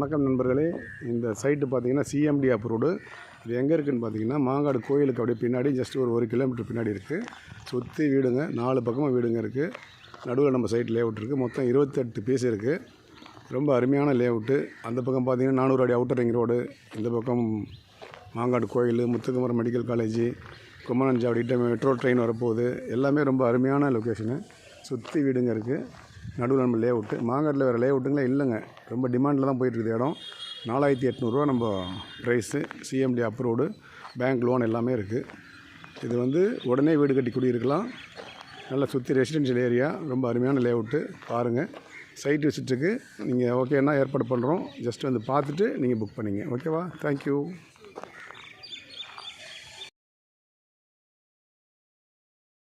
வணக்கம் நண்பர்களே. இந்த சைட்டு பார்த்தீங்கன்னா சிஎம்டி அப்ரூவ்டு. இது எங்கே இருக்குதுன்னு பார்த்தீங்கன்னா மாங்காடு கோயிலுக்கு அப்படியே பின்னாடி ஜஸ்ட் ஒரு கிலோமீட்டர் பின்னாடி இருக்குது. சுற்றி வீடுங்க, 4 பக்கமும் வீடுங்க இருக்குது. நடுவில் நம்ம சைட் லேஅவுட் இருக்குது. மொத்தம் 28 பீஸ் இருக்குது. ரொம்ப அருமையான லேஅவுட்டு. அந்த பக்கம் பார்த்தீங்கன்னா 400 அடி அவுட்டர் ரிங் ரோடு, இந்த பக்கம் மாங்காடு கோயில், Muthukumaran medical college, Kumaranchavadi metro train வரப்போகுது. எல்லாமே ரொம்ப அருமையான லொக்கேஷனு. சுற்றி வீடுங்க இருக்குது. நடுவில் நம்ம லேஅவுட்டு. மாங்காட்டில் வேறு லேஅவுட்டுங்களே இல்லைங்க. ரொம்ப டிமாண்டில் தான் போயிட்டுருக்குது இடம். 4800 நம்ம price. CMD approved, bank loan எல்லாமே இருக்குது. இது உடனே வீடு கட்டி குடியிருக்கலாம். நல்லா சுற்றி ரெசிடென்ஷியல் ஏரியா. ரொம்ப அருமையான லேஅவுட்டு. பாருங்கள். சைட் விசிட்டுக்கு நீங்கள் ஓகேன்னா ஏற்பாடு பண்ணுறோம். ஜஸ்ட் பார்த்துட்டு நீங்கள் புக் பண்ணிங்க. ஓகேவா? தேங்க்யூ.